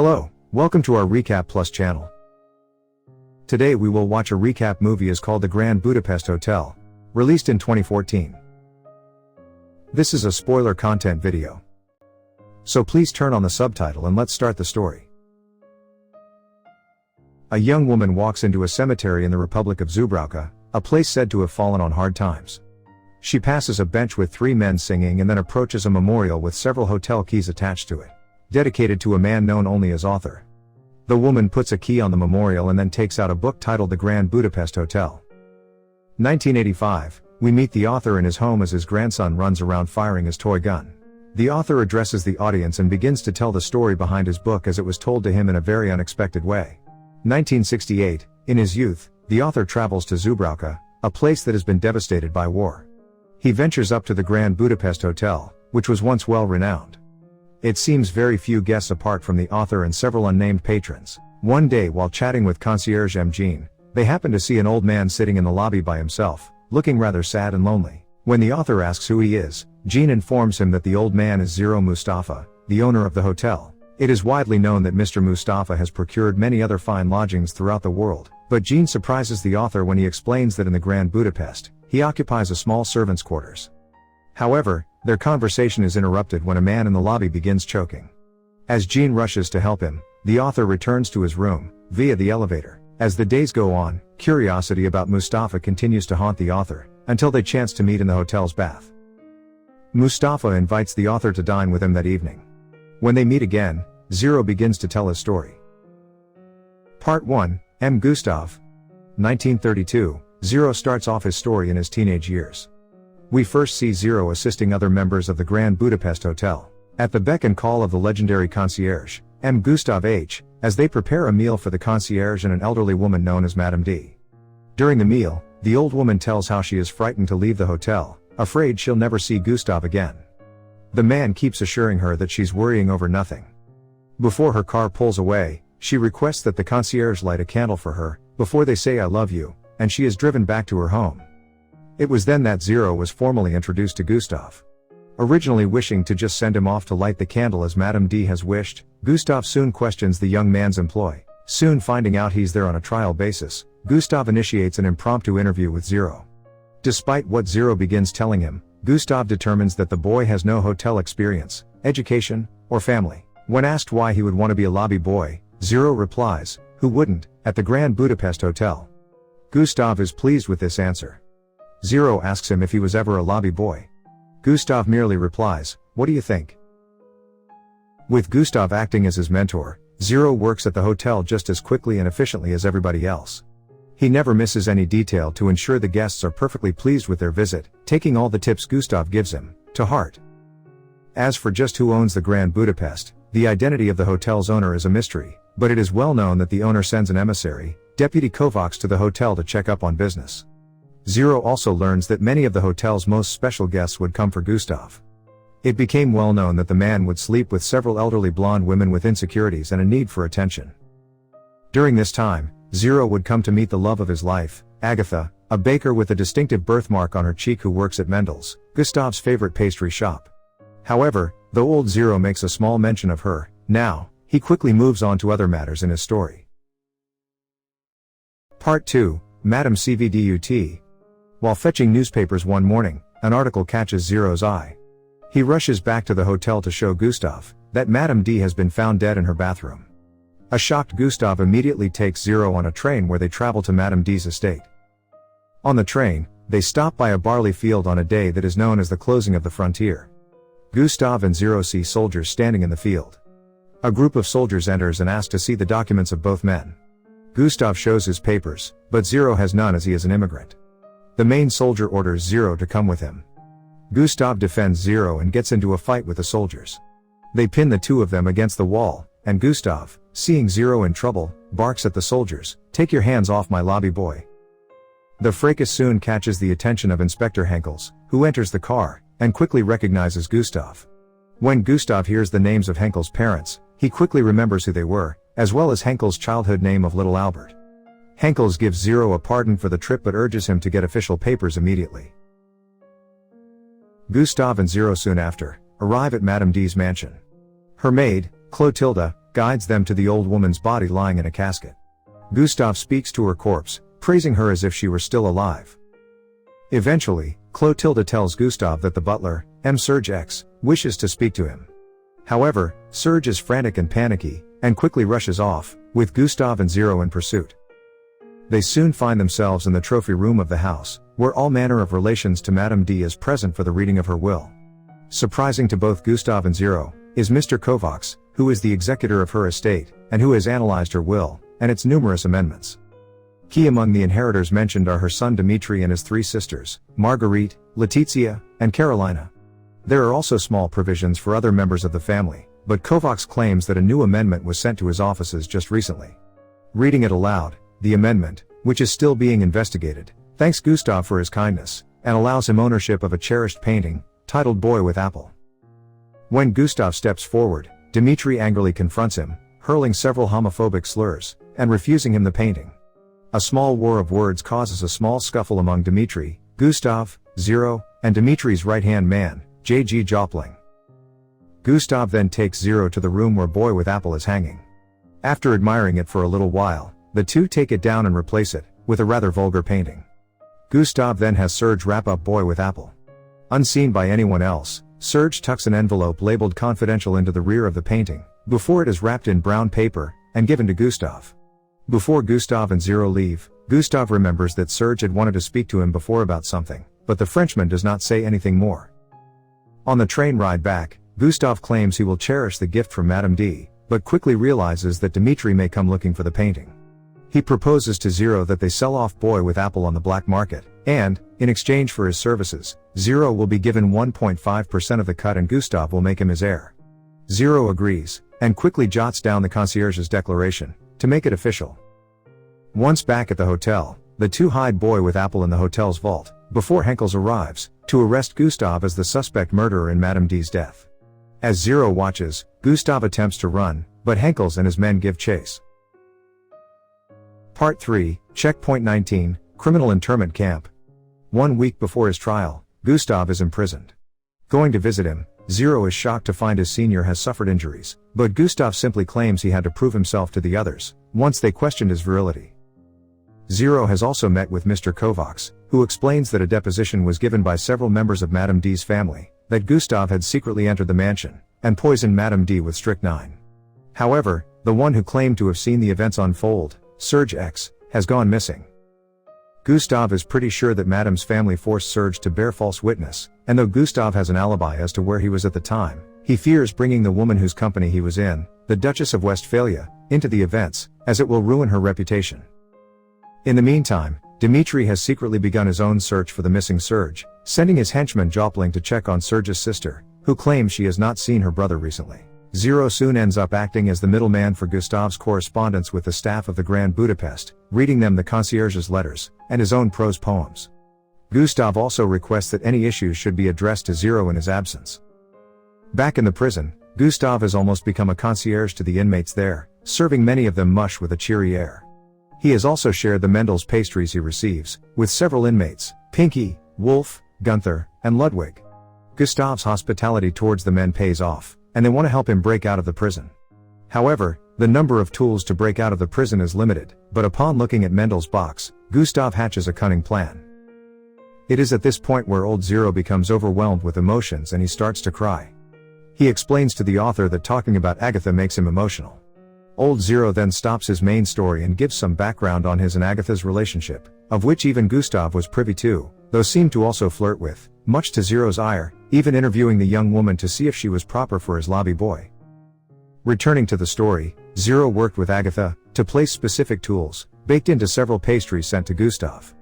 Hello, welcome to our RecapPlus channel. Today we will watch a recap movie is called The Grand Budapest Hotel, released in 2014. This is a spoiler content video. So please turn on the subtitle and let's start the story. A young woman walks into a cemetery in the Republic of Zubrowka, a place said to have fallen on hard times. She passes a bench with 3 men singing and then approaches a memorial with several hotel keys attached to it, dedicated to a man known only as author. The woman puts a key on the memorial and then takes out a book titled The Grand Budapest Hotel. 1985, we meet the author in his home as his grandson runs around firing his toy gun. The author addresses the audience and begins to tell the story behind his book as it was told to him in a very unexpected way. 1968, in his youth, the author travels to Zubrowka, a place that has been devastated by war. He ventures up to the Grand Budapest Hotel, which was once well renowned. It seems very few guests apart from the author and several unnamed patrons. One day while chatting with concierge M Jean, they happen to see an old man sitting in the lobby by himself, looking rather sad and lonely. When the author asks who he is, Jean informs him that the old man is M Mustafa, the owner of the hotel. It is widely known that Mr. Mustafa has procured many other fine lodgings throughout the world, but Jean surprises the author when he explains that in the Grand Budapest, he occupies a small servant's quarters. However, their conversation is interrupted when a man in the lobby begins choking. As Jean rushes to help him, the author returns to his room, via the elevator. As the days go on, curiosity about Mustafa continues to haunt the author, until they chance to meet in the hotel's bath. Mustafa invites the author to dine with him that evening. When they meet again, Zero begins to tell his story. Part 1, M Gustav. 1932, Zero starts off his story in his teenage years. We first see Zero assisting other members of the Grand Budapest Hotel, at the beck and call of the legendary concierge, M Gustav H., as they prepare a meal for the concierge and an elderly woman known as Madame D. During the meal, the old woman tells how she is frightened to leave the hotel, afraid she'll never see Gustav again. The man keeps assuring her that she's worrying over nothing. Before her car pulls away, she requests that the concierge light a candle for her, before they say I love you, and she is driven back to her home. It was then that Zero was formally introduced to Gustav. Originally wishing to just send him off to light the candle as Madame D has wished, Gustav soon questions the young man's employ. Soon finding out he's there on a trial basis, Gustav initiates an impromptu interview with Zero. Despite what Zero begins telling him, Gustav determines that the boy has no hotel experience, education, or family. When asked why he would want to be a lobby boy, Zero replies, "Who wouldn't, at the Grand Budapest Hotel?" Gustav is pleased with this answer. Zero asks him if he was ever a lobby boy. Gustav merely replies, "What do you think?" With Gustav acting as his mentor, Zero works at the hotel just as quickly and efficiently as everybody else. He never misses any detail to ensure the guests are perfectly pleased with their visit, taking all the tips Gustav gives him to heart. As for just who owns the Grand Budapest, the identity of the hotel's owner is a mystery, but it is well known that the owner sends an emissary, Deputy Kovacs, to the hotel to check up on business. Zero also learns that many of the hotel's most special guests would come for Gustav. It became well known that the man would sleep with several elderly blonde women with insecurities and a need for attention. During this time, Zero would come to meet the love of his life, Agatha, a baker with a distinctive birthmark on her cheek who works at Mendel's, Gustav's favorite pastry shop. However, though old Zero makes a small mention of her, now, he quickly moves on to other matters in his story. Part 2, Madame CVDUT. While fetching newspapers one morning, an article catches Zero's eye. He rushes back to the hotel to show Gustav that Madame D has been found dead in her bathroom. A shocked Gustav immediately takes Zero on a train where they travel to Madame D's estate. On the train, they stop by a barley field on a day that is known as the closing of the frontier. Gustav and Zero see soldiers standing in the field. A group of soldiers enters and asks to see the documents of both men. Gustav shows his papers, but Zero has none as he is an immigrant. The main soldier orders Zero to come with him. Gustav defends Zero and gets into a fight with the soldiers. They pin the two of them against the wall, and Gustav, seeing Zero in trouble, barks at the soldiers, "Take your hands off my lobby boy." The fracas soon catches the attention of Inspector Henkels, who enters the car, and quickly recognizes Gustav. When Gustav hears the names of Henkel's parents, he quickly remembers who they were, as well as Henkel's childhood name of Little Albert. Henkels gives Zero a pardon for the trip but urges him to get official papers immediately. Gustav and Zero soon after arrive at Madame D's mansion. Her maid, Clotilda, guides them to the old woman's body lying in a casket. Gustav speaks to her corpse, praising her as if she were still alive. Eventually, Clotilde tells Gustav that the butler, M Serge X, wishes to speak to him. However, Serge is frantic and panicky, and quickly rushes off, with Gustav and Zero in pursuit. They soon find themselves in the trophy room of the house, where all manner of relations to Madame D is present for the reading of her will. Surprising to both Gustav and Zero, is Mr. Kovacs, who is the executor of her estate, and who has analyzed her will, and its numerous amendments. Key among the inheritors mentioned are her son Dmitri and his 3 sisters, Marguerite, Letizia, and Carolina. There are also small provisions for other members of the family, but Kovacs claims that a new amendment was sent to his offices just recently. Reading it aloud, the amendment, which is still being investigated, thanks Gustav for his kindness, and allows him ownership of a cherished painting, titled Boy with Apple. When Gustav steps forward, Dmitri angrily confronts him, hurling several homophobic slurs, and refusing him the painting. A small war of words causes a small scuffle among Dmitri, Gustav, Zero, and Dmitri's right-hand man, J.G. Jopling. Gustav then takes Zero to the room where Boy with Apple is hanging. After admiring it for a little while, the two take it down and replace it, with a rather vulgar painting. Gustav then has Serge wrap up Boy with Apple. Unseen by anyone else, Serge tucks an envelope labeled confidential into the rear of the painting, before it is wrapped in brown paper, and given to Gustav. Before Gustav and Zero leave, Gustav remembers that Serge had wanted to speak to him before about something, but the Frenchman does not say anything more. On the train ride back, Gustav claims he will cherish the gift from Madame D, but quickly realizes that Dmitri may come looking for the painting. He proposes to Zero that they sell off Boy with Apple on the black market, and, in exchange for his services, Zero will be given 1.5% of the cut and Gustav will make him his heir. Zero agrees, and quickly jots down the concierge's declaration, to make it official. Once back at the hotel, the two hide Boy with Apple in the hotel's vault, before Henkels arrives, to arrest Gustav as the suspect murderer in Madame D's death. As Zero watches, Gustav attempts to run, but Henkels and his men give chase. Part 3, Checkpoint 19, Criminal Internment Camp. 1 week before his trial, Gustav is imprisoned. Going to visit him, Zero is shocked to find his senior has suffered injuries, but Gustav simply claims he had to prove himself to the others, once they questioned his virility. Zero has also met with Mr. Kovacs, who explains that a deposition was given by several members of Madame D's family, that Gustav had secretly entered the mansion, and poisoned Madame D with strychnine. However, the one who claimed to have seen the events unfold, Serge X, has gone missing. Gustav is pretty sure that Madame's family forced Serge to bear false witness, and though Gustav has an alibi as to where he was at the time, he fears bringing the woman whose company he was in, the Duchess of Westphalia, into the events, as it will ruin her reputation. In the meantime, Dmitri has secretly begun his own search for the missing Serge, sending his henchman Jopling to check on Serge's sister, who claims she has not seen her brother recently. Zero soon ends up acting as the middleman for Gustav's correspondence with the staff of the Grand Budapest, reading them the concierge's letters, and his own prose poems. Gustav also requests that any issues should be addressed to Zero in his absence. Back in the prison, Gustav has almost become a concierge to the inmates there, serving many of them mush with a cheery air. He has also shared the Mendel's pastries he receives, with several inmates, Pinky, Wolf, Gunther, and Ludwig. Gustav's hospitality towards the men pays off, and they want to help him break out of the prison. However, the number of tools to break out of the prison is limited, but upon looking at Mendel's box, Gustav hatches a cunning plan. It is at this point where old Zero becomes overwhelmed with emotions and he starts to cry. He explains to the author that talking about Agatha makes him emotional. Old Zero then stops his main story and gives some background on his and Agatha's relationship, of which even Gustav was privy to, though seemed to also flirt with, much to Zero's ire, even interviewing the young woman to see if she was proper for his lobby boy. Returning to the story, Zero worked with Agatha, to place specific tools, baked into several pastries sent to Gustav.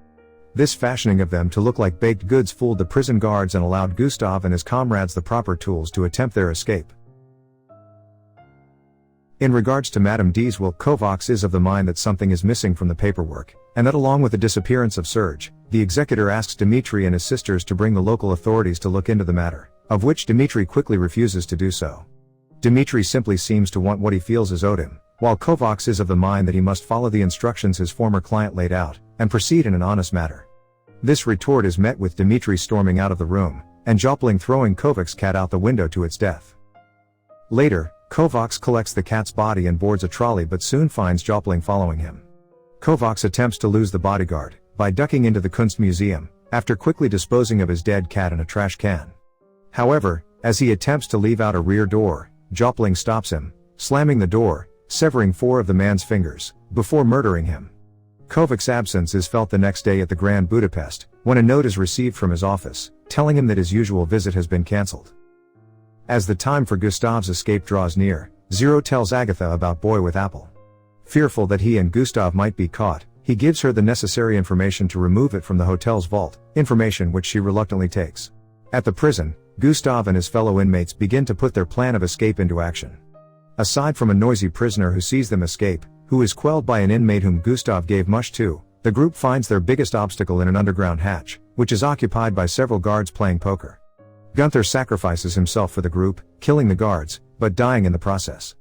This fashioning of them to look like baked goods fooled the prison guards and allowed Gustav and his comrades the proper tools to attempt their escape. In regards to Madame D's will, Kovacs is of the mind that something is missing from the paperwork, and that along with the disappearance of Serge, the executor asks Dmitri and his sisters to bring the local authorities to look into the matter, of which Dmitri quickly refuses to do so. Dmitri simply seems to want what he feels is owed him, while Kovacs is of the mind that he must follow the instructions his former client laid out, and proceed in an honest manner. This retort is met with Dmitri storming out of the room, and Jopling throwing Kovacs' cat out the window to its death. Later, Kovacs collects the cat's body and boards a trolley but soon finds Jopling following him. Kovacs attempts to lose the bodyguard by ducking into the Kunstmuseum, after quickly disposing of his dead cat in a trash can. However, as he attempts to leave out a rear door, Jopling stops him, slamming the door, severing 4 of the man's fingers, before murdering him. Kovacs' absence is felt the next day at the Grand Budapest, when a note is received from his office, telling him that his usual visit has been cancelled. As the time for Gustav's escape draws near, Zero tells Agatha about Boy with Apple. Fearful that he and Gustav might be caught, he gives her the necessary information to remove it from the hotel's vault, information which she reluctantly takes. At the prison, Gustav and his fellow inmates begin to put their plan of escape into action. Aside from a noisy prisoner who sees them escape, who is quelled by an inmate whom Gustav gave much to, the group finds their biggest obstacle in an underground hatch, which is occupied by several guards playing poker. Gunther sacrifices himself for the group, killing the guards, but dying in the process.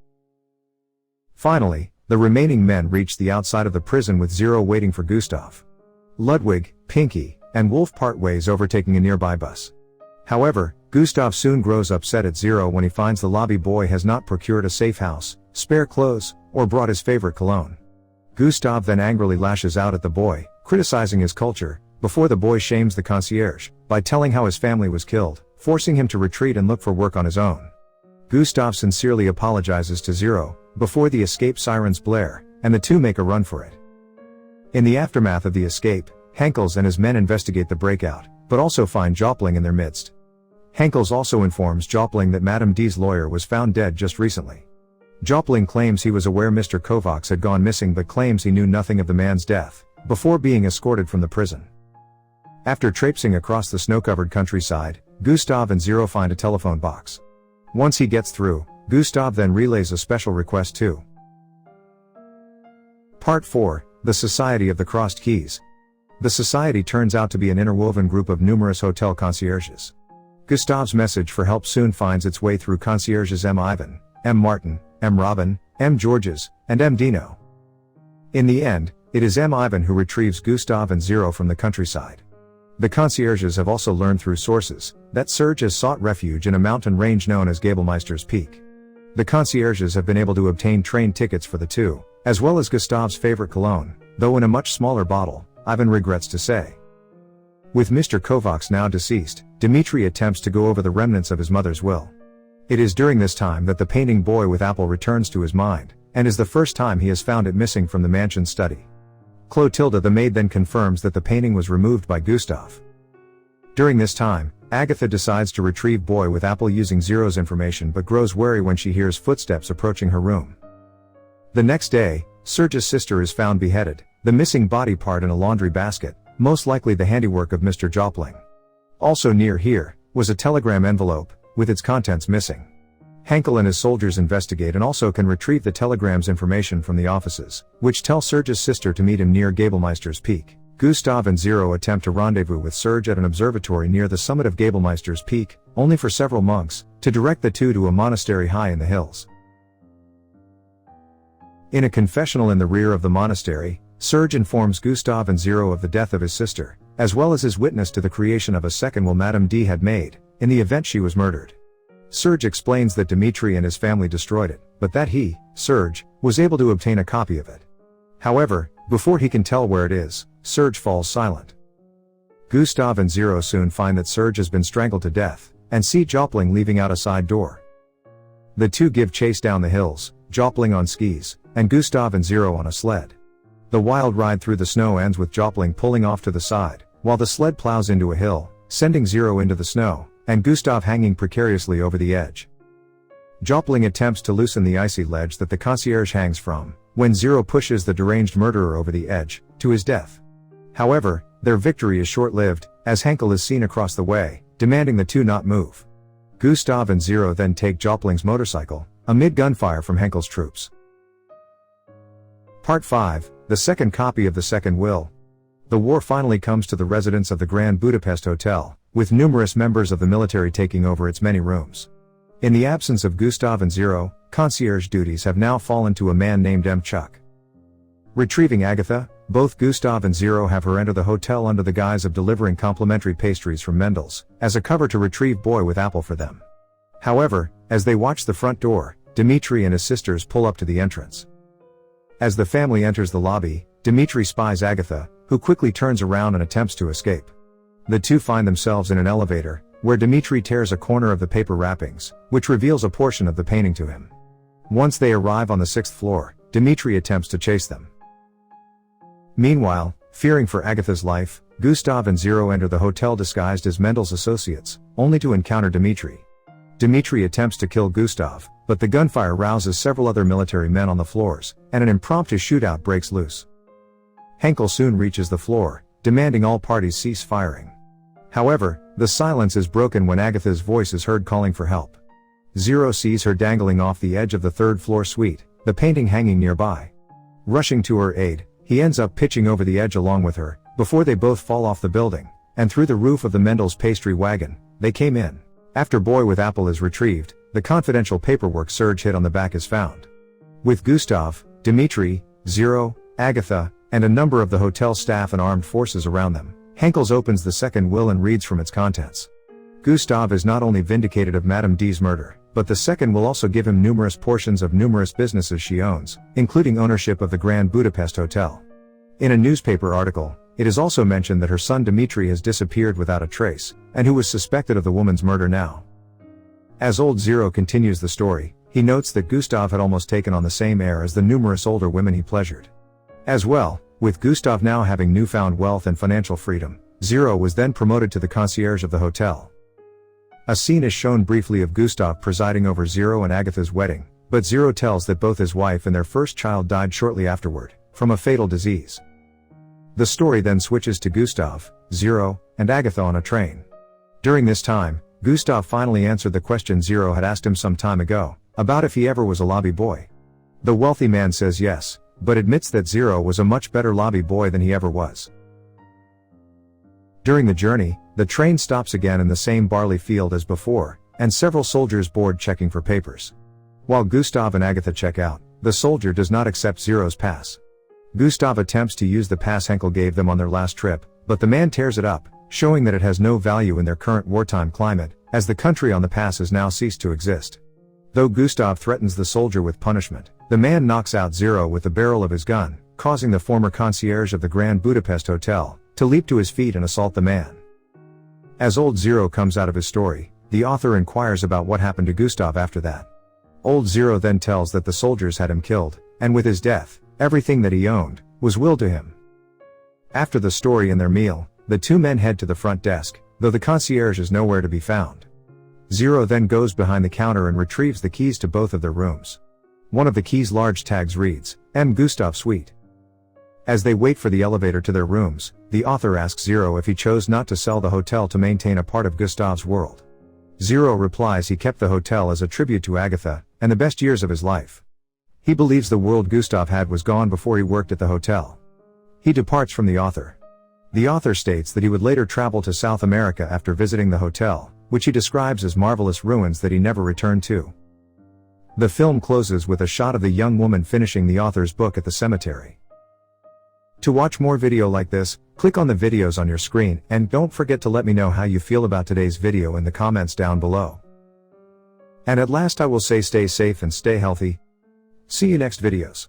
Finally, the remaining men reach the outside of the prison with Zero waiting for Gustav. Ludwig, Pinky, and Wolf part ways, overtaking a nearby bus. However, Gustav soon grows upset at Zero when he finds the lobby boy has not procured a safe house, spare clothes, or brought his favorite cologne. Gustav then angrily lashes out at the boy, criticizing his culture, before the boy shames the concierge, by telling how his family was killed, forcing him to retreat and look for work on his own. Gustav sincerely apologizes to Zero, before the escape sirens blare, and the two make a run for it. In the aftermath of the escape, Henkels and his men investigate the breakout, but also find Jopling in their midst. Henkels also informs Jopling that Madame D's lawyer was found dead just recently. Jopling claims he was aware Mr. Kovacs had gone missing but claims he knew nothing of the man's death, before being escorted from the prison. After traipsing across the snow-covered countryside, Gustav and Zero find a telephone box. Once he gets through, Gustav then relays a special request to Part 4, The Society of the Crossed Keys. The society turns out to be an interwoven group of numerous hotel concierges. Gustav's message for help soon finds its way through concierges M. Ivan, M. Martin, M. Robin, M. Georges, and M. Dino. In the end, it is M. Ivan who retrieves Gustav and Zero from the countryside. The concierges have also learned through sources that Serge has sought refuge in a mountain range known as Gabelmeister's Peak. The concierges have been able to obtain train tickets for the two, as well as Gustav's favorite cologne, though in a much smaller bottle, Ivan regrets to say. With Mr. Kovacs now deceased, Dmitri attempts to go over the remnants of his mother's will. It is during this time that the painting Boy with Apple returns to his mind, and is the first time he has found it missing from the mansion's study. Clotilda the maid then confirms that the painting was removed by Gustav. During this time, Agatha decides to retrieve Boy with Apple using Zero's information but grows wary when she hears footsteps approaching her room. The next day, Serge's sister is found beheaded, the missing body part in a laundry basket, most likely the handiwork of Mr. Jopling. Also near here, was a telegram envelope, with its contents missing. Henkel and his soldiers investigate and also can retrieve the telegram's information from the offices, which tell Serge's sister to meet him near Gabelmeister's Peak. Gustav and Zero attempt to rendezvous with Serge at an observatory near the summit of Gabelmeister's Peak, only for several monks, to direct the two to a monastery high in the hills. In a confessional in the rear of the monastery, Serge informs Gustav and Zero of the death of his sister, as well as his witness to the creation of a second will Madame D had made, in the event she was murdered. Serge explains that Dmitri and his family destroyed it, but that he, Serge, was able to obtain a copy of it. However, before he can tell where it is, Serge falls silent. Gustav and Zero soon find that Serge has been strangled to death, and see Jopling leaving out a side door. The two give chase down the hills, Jopling on skis, and Gustav and Zero on a sled. The wild ride through the snow ends with Jopling pulling off to the side, while the sled plows into a hill, sending Zero into the snow, and Gustav hanging precariously over the edge. Jopling attempts to loosen the icy ledge that the concierge hangs from, when Zero pushes the deranged murderer over the edge, to his death. However, their victory is short-lived, as Henkel is seen across the way, demanding the two not move. Gustav and Zero then take Jopling's motorcycle, amid gunfire from Henkel's troops. Part 5, the second copy of the second will. The war finally comes to the residence of the Grand Budapest Hotel, with numerous members of the military taking over its many rooms. In the absence of Gustav and Zero, concierge duties have now fallen to a man named M. Chuck. Retrieving Agatha, both Gustav and Zero have her enter the hotel under the guise of delivering complimentary pastries from Mendel's, as a cover to retrieve Boy with Apple for them. However, as they watch the front door, Dmitri and his sisters pull up to the entrance. As the family enters the lobby, Dmitri spies Agatha, who quickly turns around and attempts to escape. The two find themselves in an elevator, where Dmitri tears a corner of the paper wrappings, which reveals a portion of the painting to him. Once they arrive on the 6th floor, Dmitri attempts to chase them. Meanwhile, fearing for Agatha's life, Gustav and Zero enter the hotel disguised as Mendel's associates, only to encounter Dmitri. Dmitri attempts to kill Gustav, but the gunfire rouses several other military men on the floors, and an impromptu shootout breaks loose. Henkel soon reaches the floor, demanding all parties cease firing. However, the silence is broken when Agatha's voice is heard calling for help. Zero sees her dangling off the edge of the 3rd floor suite, the painting hanging nearby. Rushing to her aid, he ends up pitching over the edge along with her, before they both fall off the building, and through the roof of the Mendel's pastry wagon they came in. After Boy with Apple is retrieved, the confidential paperwork Serge hid on the back is found. With Gustav, Dmitri, Zero, Agatha, and a number of the hotel staff and armed forces around them, Henkels opens the second will and reads from its contents. Gustav is not only vindicated of Madame D's murder, but the second will also give him numerous portions of numerous businesses she owns, including ownership of the Grand Budapest Hotel. In a newspaper article, it is also mentioned that her son Dmitri has disappeared without a trace, and who was suspected of the woman's murder now. As old Zero continues the story, he notes that Gustav had almost taken on the same air as the numerous older women he pleasured. As well, with Gustav now having newfound wealth and financial freedom, Zero was then promoted to the concierge of the hotel. A scene is shown briefly of Gustav presiding over Zero and Agatha's wedding, but Zero tells that both his wife and their first child died shortly afterward, from a fatal disease. The story then switches to Gustav, Zero, and Agatha on a train. During this time, Gustav finally answered the question Zero had asked him some time ago, about if he ever was a lobby boy. The wealthy man says yes, but admits that Zero was a much better lobby boy than he ever was. During the journey, the train stops again in the same barley field as before, and several soldiers board checking for papers. While Gustav and Agatha check out, the soldier does not accept Zero's pass. Gustav attempts to use the pass Henkel gave them on their last trip, but the man tears it up, showing that it has no value in their current wartime climate, as the country on the pass has now ceased to exist. Though Gustav threatens the soldier with punishment, the man knocks out Zero with the barrel of his gun, causing the former concierge of the Grand Budapest Hotel to leap to his feet and assault the man. As old Zero comes out of his story, the author inquires about what happened to Gustav after that. Old Zero then tells that the soldiers had him killed, and with his death, everything that he owned was willed to him. After the story and their meal, the two men head to the front desk, though the concierge is nowhere to be found. Zero then goes behind the counter and retrieves the keys to both of their rooms. One of the keys' large tags reads, M Gustav Suite. As they wait for the elevator to their rooms, the author asks Zero if he chose not to sell the hotel to maintain a part of Gustav's world. Zero replies he kept the hotel as a tribute to Agatha, and the best years of his life. He believes the world Gustav had was gone before he worked at the hotel. He departs from the author. The author states that he would later travel to South America after visiting the hotel, which he describes as marvelous ruins that he never returned to. The film closes with a shot of the young woman finishing the author's book at the cemetery. To watch more video like this, click on the videos on your screen, and don't forget to let me know how you feel about today's video in the comments down below. And at last I will say stay safe and stay healthy. See you next videos.